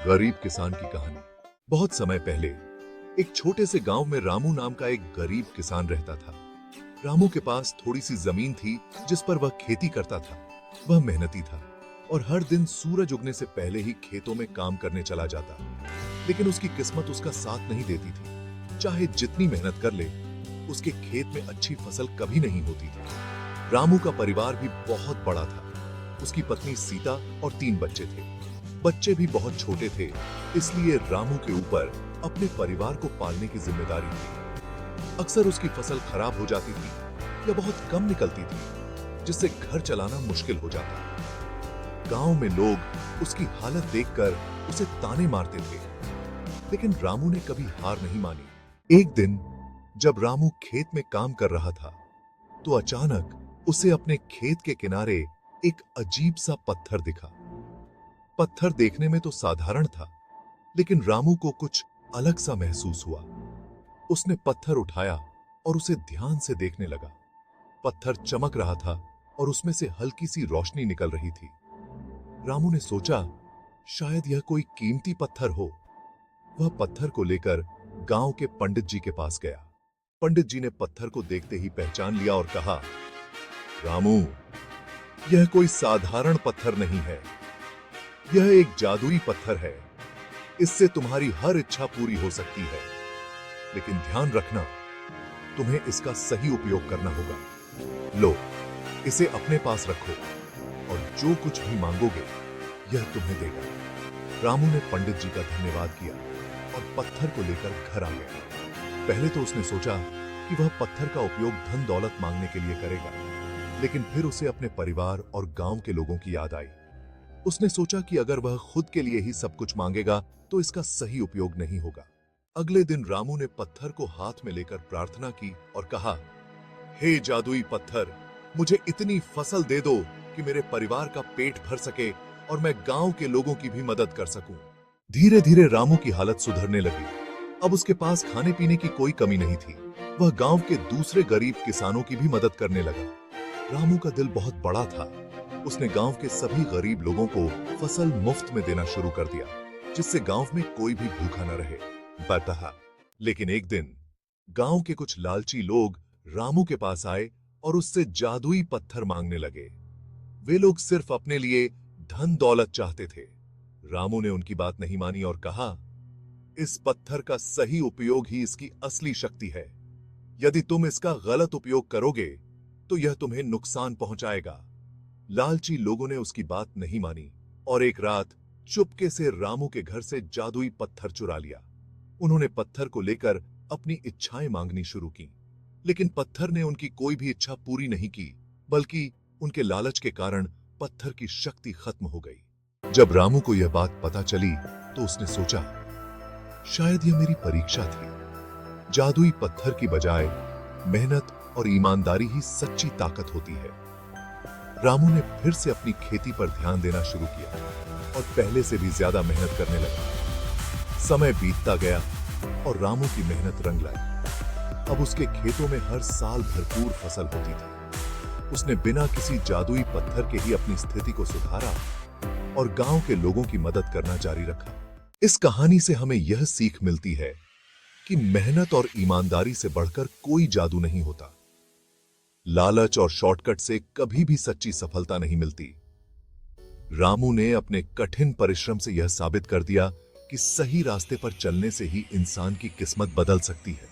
गरीब किसान की कहानी। बहुत समय पहले एक छोटे से गांव में रामू नाम का एक गरीब किसान रहता था। रामू के पास थोड़ी सी जमीन थी जिस पर वह खेती करता था। वह मेहनती था और हर दिन सूरज उगने से पहले ही खेतों में काम करने चला जाता। लेकिन उसकी किस्मत उसका साथ नहीं देती थी। चाहे जितनी मेहनत कर ले, उसके खेत में अच्छी फसल कभी नहीं होती थी। रामू का परिवार भी बहुत बड़ा था। उसकी पत्नी सीता और 3 बच्चे थे। बच्चे भी बहुत छोटे थे, इसलिए रामू के ऊपर अपने परिवार को पालने की जिम्मेदारी थी। अक्सर उसकी फसल खराब हो जाती थी या बहुत कम निकलती थी, जिससे घर चलाना मुश्किल हो जाता। गांव में लोग उसकी हालत देखकर उसे ताने मारते थे, लेकिन रामू ने कभी हार नहीं मानी। एक दिन जब रामू खेत में काम कर रहा था, तो अचानक उसे अपने खेत के किनारे एक अजीब सा पत्थर दिखा। पत्थर देखने में तो साधारण था, लेकिन रामू को कुछ अलग सा महसूस हुआ। उसने पत्थर उठाया और उसे ध्यान से देखने लगा। पत्थर चमक रहा था और उसमें से हल्की सी रोशनी निकल रही थी। रामू ने सोचा, शायद यह कोई कीमती पत्थर हो। वह पत्थर को लेकर गांव के पंडित जी के पास गया। पंडित जी ने पत्थर को देखते ही पहचान लिया और कहा, रामू, यह कोई साधारण पत्थर नहीं है। यह एक जादुई पत्थर है। इससे तुम्हारी हर इच्छा पूरी हो सकती है, लेकिन ध्यान रखना, तुम्हें इसका सही उपयोग करना होगा। लो, इसे अपने पास रखो और जो कुछ भी मांगोगे, यह तुम्हें देगा। रामू ने पंडित जी का धन्यवाद किया और पत्थर को लेकर घर आ गया। पहले तो उसने सोचा कि वह पत्थर का उपयोग धन दौलत मांगने के लिए करेगा, लेकिन फिर उसे अपने परिवार और गांव के लोगों की याद आई। उसने सोचा कि अगर वह खुद के लिए ही सब कुछ मांगेगा तो इसका सही उपयोग नहीं होगा। अगले दिन रामू ने पत्थर को हाथ में लेकर प्रार्थना की और कहा, हे जादुई पत्थर, मुझे इतनी फसल दे दो कि मेरे परिवार का पेट भर सके और मैं गांव के लोगों की भी मदद कर सकूं। धीरे धीरे रामू की हालत सुधरने लगी। अब उसके पास खाने पीने की कोई कमी नहीं थी। वह गांव के दूसरे गरीब किसानों की भी मदद करने लगा। रामू का दिल बहुत बड़ा था। उसने गांव के सभी गरीब लोगों को फसल मुफ्त में देना शुरू कर दिया, जिससे गांव में कोई भी भूखा न रहे। बता, लेकिन एक दिन गांव के कुछ लालची लोग रामू के पास आए और उससे जादुई पत्थर मांगने लगे। वे लोग सिर्फ अपने लिए धन दौलत चाहते थे। रामू ने उनकी बात नहीं मानी और कहा, इस पत्थर का सही उपयोग ही इसकी असली शक्ति है। यदि तुम इसका गलत उपयोग करोगे तो यह तुम्हें नुकसान पहुंचाएगा। लालची लोगों ने उसकी बात नहीं मानी और एक रात चुपके से रामू के घर से जादुई पत्थर चुरा लिया। उन्होंने पत्थर को लेकर अपनी इच्छाएं मांगनी शुरू की, लेकिन पत्थर ने उनकी कोई भी इच्छा पूरी नहीं की, बल्कि उनके लालच के कारण पत्थर की शक्ति खत्म हो गई। जब रामू को यह बात पता चली तो उसने सोचा, शायद यह मेरी परीक्षा थी। जादुई पत्थर की बजाय मेहनत और ईमानदारी ही सच्ची ताकत होती है। रामू ने फिर से अपनी खेती पर ध्यान देना शुरू किया और पहले से भी ज्यादा मेहनत करने लगा। समय बीतता गया और रामू की मेहनत रंग लाई। अब उसके खेतों में हर साल भरपूर फसल होती थी। उसने बिना किसी जादुई पत्थर के ही अपनी स्थिति को सुधारा और गांव के लोगों की मदद करना जारी रखा। इस कहानी से हमें यह सीख मिलती है कि मेहनत और ईमानदारी से बढ़कर कोई जादू नहीं होता। लालच और शॉर्टकट से कभी भी सच्ची सफलता नहीं मिलती। रामू ने अपने कठिन परिश्रम से यह साबित कर दिया कि सही रास्ते पर चलने से ही इंसान की किस्मत बदल सकती है।